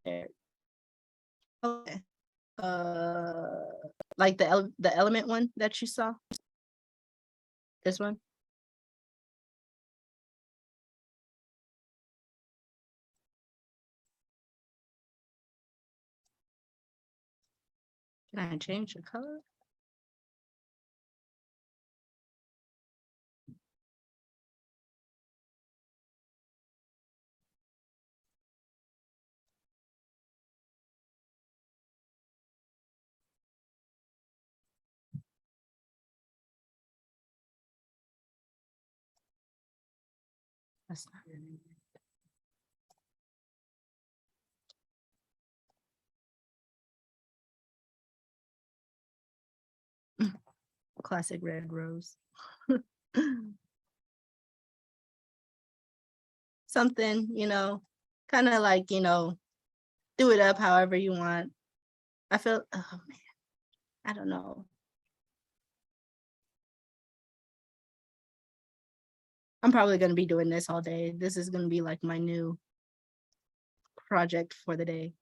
there. Okay. Like the element one that you saw. This one. Can I change the color? That's not really classic red rose. Something, kind of like, do it up however you want. I feel, oh man, I don't know. I'm probably going to be doing this all day. This is going to be like my new project for the day.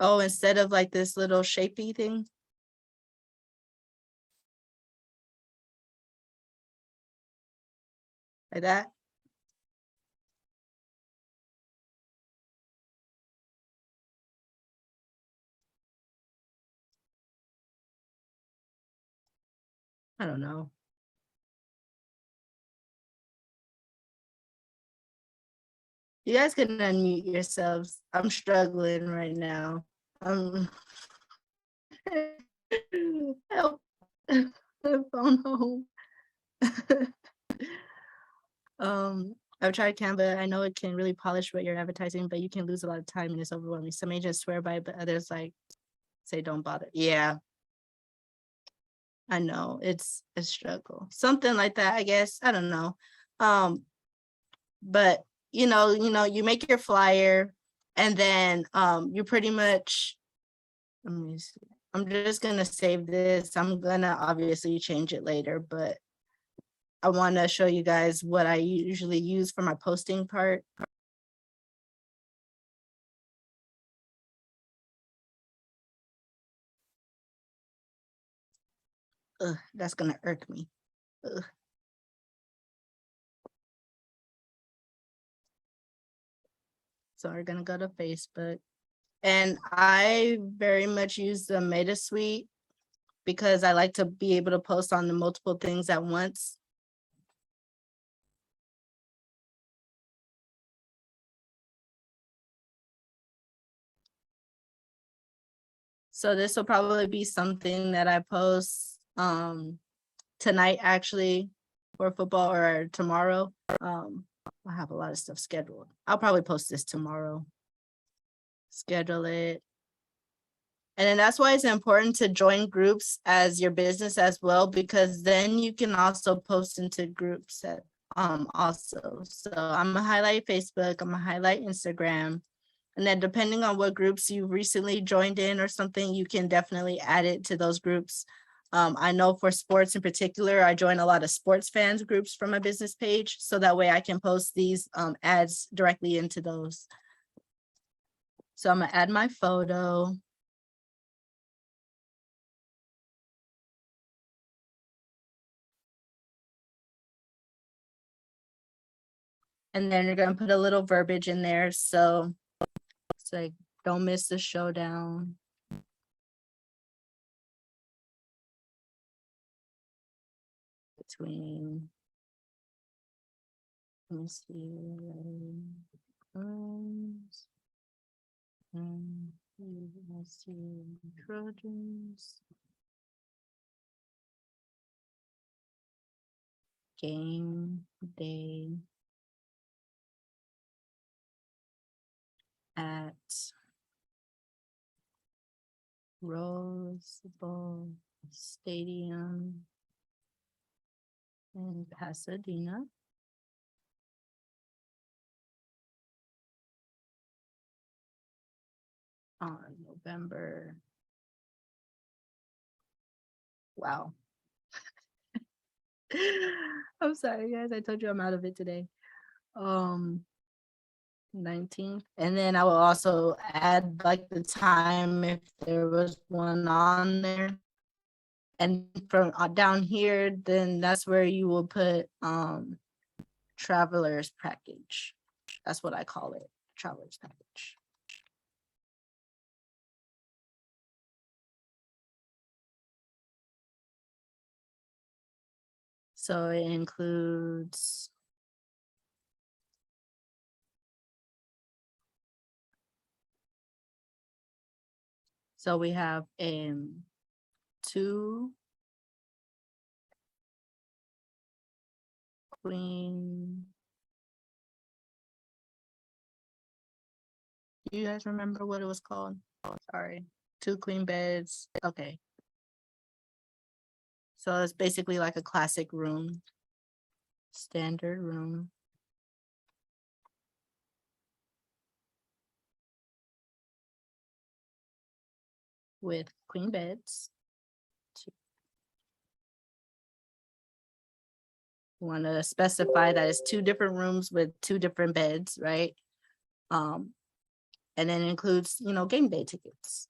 Oh, instead of like this little shapey thing. Like that. I don't know. You guys can unmute yourselves. I'm struggling right now. Help. Phone home. I've tried Canva. I know it can really polish what you're advertising, but you can lose a lot of time and it's overwhelming. Some agents swear by it, but others like say don't bother. Yeah, I know it's a struggle. Something like that, I guess. I don't know. But you make your flyer and then you pretty much, let me see. I'm just gonna save this. I'm gonna obviously change it later, but I want to show you guys what I usually use for my posting part. Ugh, that's gonna irk me. Ugh. So we're gonna go to Facebook. And I very much use the Meta Suite because I like to be able to post on the multiple things at once. So this will probably be something that I post tonight actually for football or tomorrow. I have a lot of stuff scheduled. I'll probably post this tomorrow. Schedule it. And then that's why it's important to join groups as your business as well, because then you can also post into groups that also. So I'm gonna highlight Facebook, I'm gonna highlight Instagram. And then depending on what groups you recently joined in or something, you can definitely add it to those groups. I know for sports in particular, I join a lot of sports fans groups from my business page. So that way I can post these ads directly into those. So I'm gonna add my photo. And then you're gonna put a little verbiage in there. So it's like, don't miss the showdown. Between, let me see. see, Trojans. Game day at Rose Bowl Stadium in Pasadena. On November. Wow. I'm sorry, guys. I told you I'm out of it today. 19th. And then I will also add like the time if there was one on there. And from down here, then that's where you will put traveler's package. That's what I call it, traveler's package. So it includes so we have 2 queen. Do you guys remember what it was called? Oh, sorry. 2 queen beds. Okay. So it's basically like a classic room, standard room. With queen beds. You want to specify that it's 2 different rooms with 2 different beds, right? And then includes, game day tickets.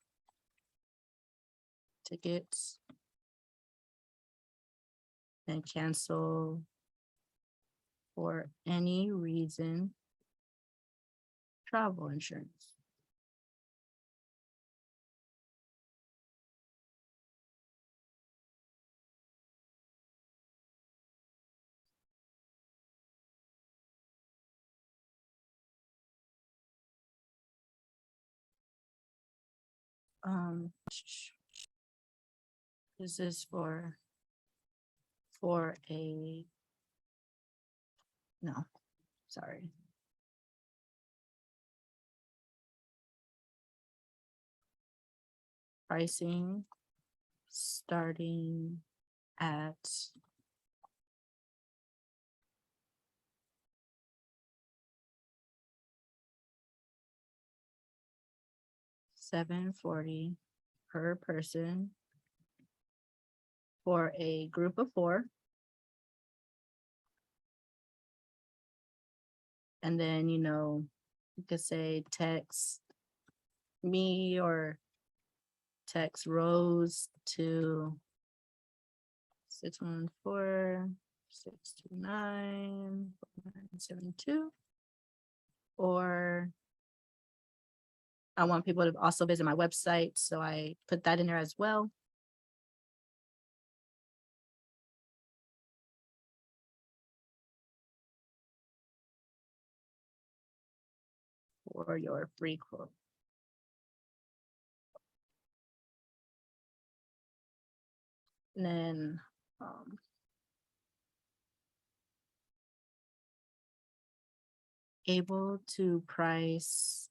And cancel for any reason travel insurance. This is for a, no, sorry. Pricing starting at $740 per person for a group of 4. And then, you could say text me or text Rose to 614-629-4972. Or I want people to also visit my website, so I put that in there as well. For your free quote. And then able to price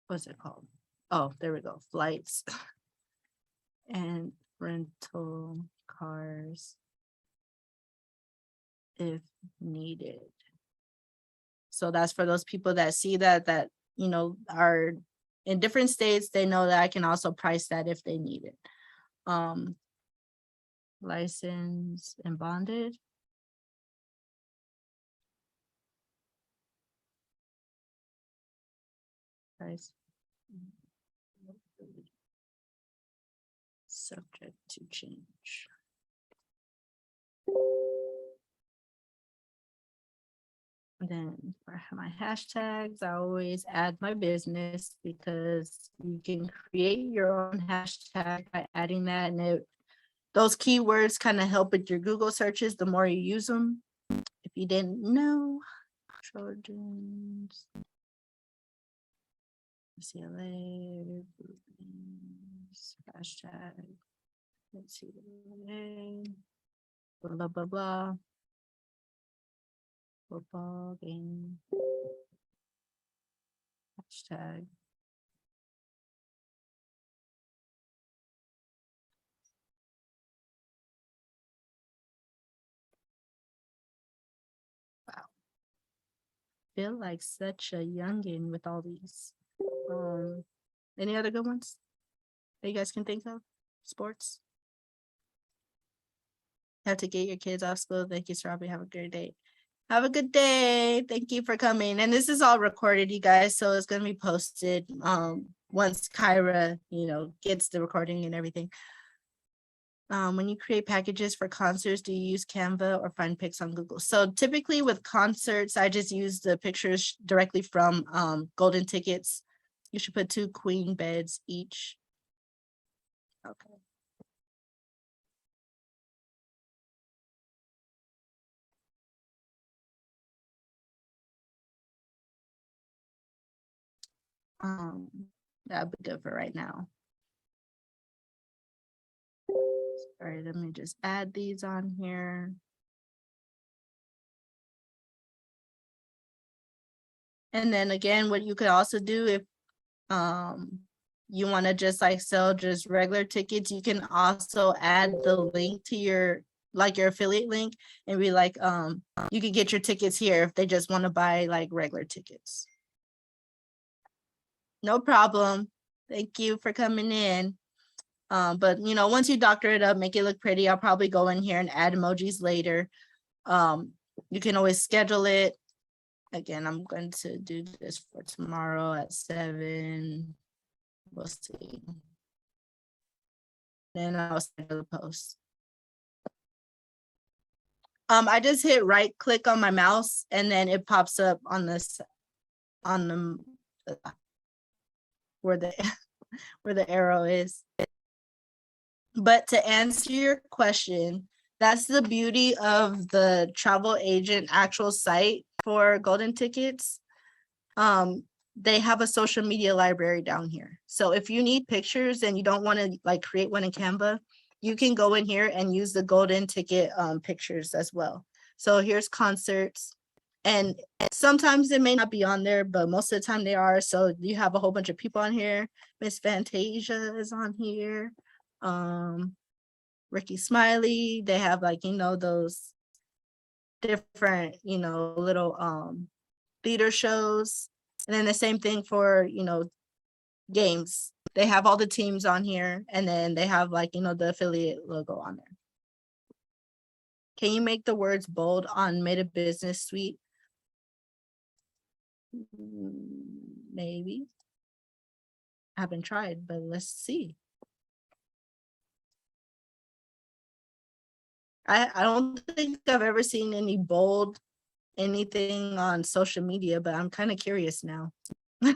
what's it called? Oh, there we go. Flights and rental cars if needed. So that's for those people that see that are in different states. They know that I can also price that if they need it. Licensed and bonded. Price subject to change. Then for my hashtags, I always add my business because you can create your own hashtag by adding that, and it Those keywords kind of help with your Google searches the more you use them. If you didn't know, Trojans, UCLA, hashtag, let's see, blah, blah, blah, blah. Football game. Hashtag. Wow. Feel like such a youngin with all these. Any other good ones that you guys can think of? Sports? Have to get your kids off school. Thank you, Sarabi. Have a great day. Have a good day. Thank you for coming. And this is all recorded, you guys. So it's gonna be posted once Kyra, gets the recording and everything. When you create packages for concerts, do you use Canva or find pics on Google? So typically with concerts, I just use the pictures directly from Golden Tickets. You should put 2 queen beds each. Okay. That'd be good for right now. All right, let me just add these on here. And then again, what you could also do if you want to just like sell just regular tickets, you can also add the link to your affiliate link and be like, you can get your tickets here if they just want to buy like regular tickets. No problem. Thank you for coming in. But once you doctor it up, make it look pretty, I'll probably go in here and add emojis later. You can always schedule it. Again, I'm going to do this for tomorrow at 7. We'll see. Then I'll schedule the post. I just hit right click on my mouse and then it pops up on this, on the, where the arrow is. But to answer your question, that's the beauty of the travel agent actual site for Golden Tickets. They have a social media library down here. So if you need pictures and you don't want to like create one in Canva, you can go in here and use the Golden Ticket pictures as well. So here's concerts. And sometimes it may not be on there, but most of the time they are. So you have a whole bunch of people on here. Miss Fantasia is on here. Ricky Smiley. They have like, those different, little theater shows. And then the same thing for, games. They have all the teams on here and then they have like, the affiliate logo on there. Can you make the words bold on Meta Business Suite? Maybe. I haven't tried, but let's see. I don't think I've ever seen any bold anything on social media, but I'm kind of curious now. All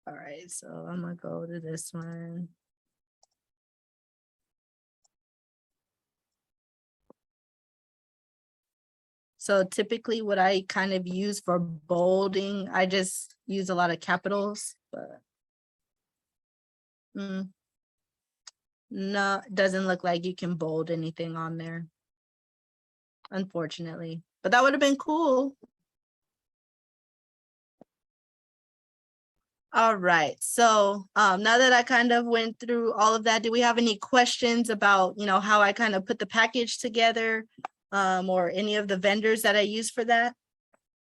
right, so I'm gonna go to this one. So typically what I kind of use for bolding, I just use a lot of capitals, but no, it doesn't look like you can bold anything on there, unfortunately, but that would have been cool. All right, so now that I kind of went through all of that, do we have any questions about, how I kind of put the package together, or any of the vendors that I use for that?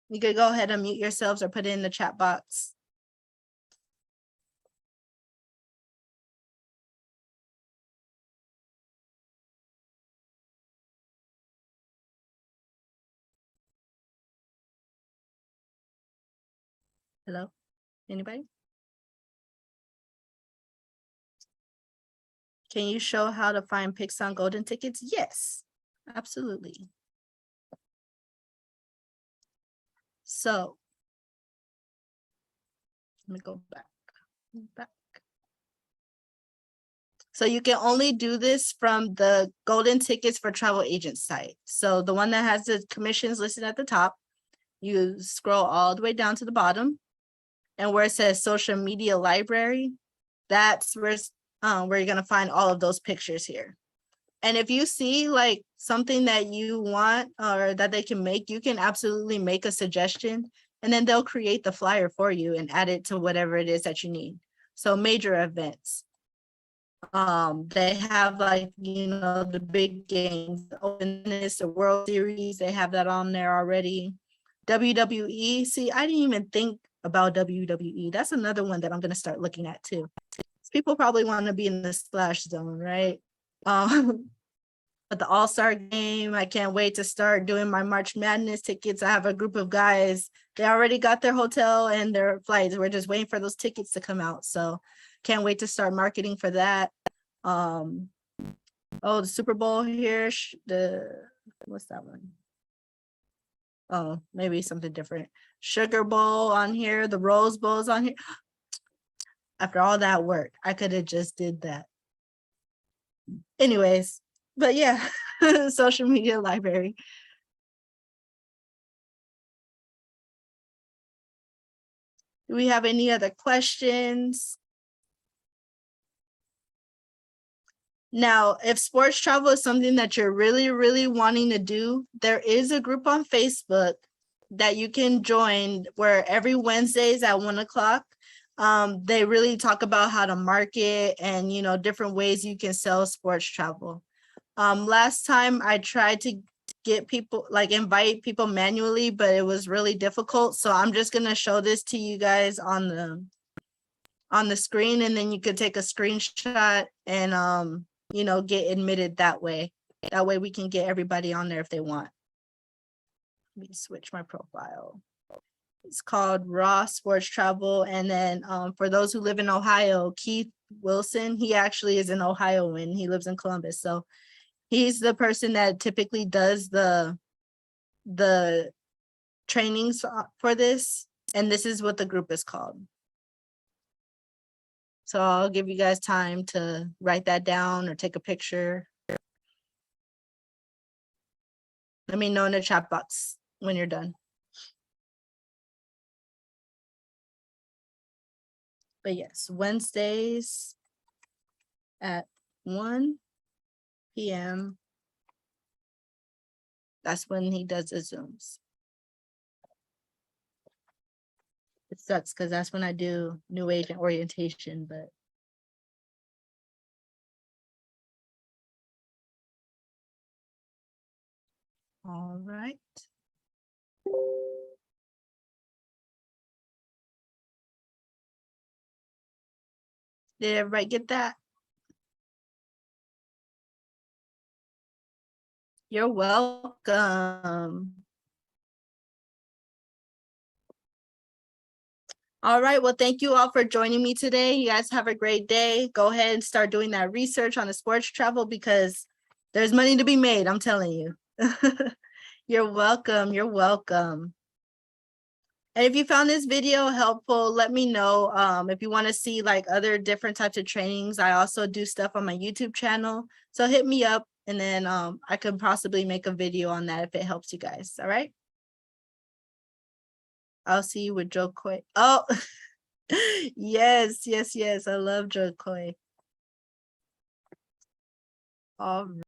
You could go ahead and mute yourselves or put it in the chat box. Hello, anybody? Can you show how to find pics on Golden Tickets? Yes, absolutely. So let me go back. So you can only do this from the Golden Tickets for Travel Agents site. So the one that has the commissions listed at the top, you scroll all the way down to the bottom. And where it says social media library, that's where you're gonna find all of those pictures here. And if you see like something that you want or that they can make, you can absolutely make a suggestion, and then they'll create the flyer for you and add it to whatever it is that you need. So major events. They have like, the big games, the openness, the World Series, they have that on there already. WWE, see, I didn't even think about WWE. That's another one that I'm gonna start looking at too. People probably want to be in the splash zone, right? But the All-Star game, I can't wait to start doing my March Madness tickets. I have a group of guys, they already got their hotel and their flights. We're just waiting for those tickets to come out. So can't wait to start marketing for that. Oh, the Super Bowl here, what's that one? Oh, maybe something different. Sugar Bowl on here, the Rose Bowl's on here. After all that work, I could have just did that. Anyways, but yeah, social media library. Do we have any other questions? Now, if sports travel is something that you're really, really wanting to do, there is a group on Facebook that you can join where every Wednesdays at 1 o'clock, they really talk about how to market and, different ways you can sell sports travel. Last time I tried to get people, like invite people manually, but it was really difficult. So I'm just going to show this to you guys on the screen, and then you could take a screenshot and, get admitted that way. That way we can get everybody on there if they want. Let me switch my profile. It's called Raw Sports Travel. And then for those who live in Ohio, Keith Wilson, he actually is an Ohioan. He lives in Columbus. So he's the person that typically does the trainings for this. And this is what the group is called. So I'll give you guys time to write that down or take a picture. Let me know in the chat box when you're done. But yes, Wednesdays at 1 p.m. That's when he does the Zooms. It sucks because that's when I do new agent orientation, but all right. Did everybody get that? You're welcome. All right, well, thank you all for joining me today. You guys have a great day. Go ahead and start doing that research on the sports travel because there's money to be made, I'm telling you. You're welcome. You're welcome. And if you found this video helpful, let me know. If you want to see like other different types of trainings, I also do stuff on my YouTube channel. So hit me up and then I could possibly make a video on that if it helps you guys. All right. I'll see you with Joe Coy. Oh, yes. I love Joe Coy. All right.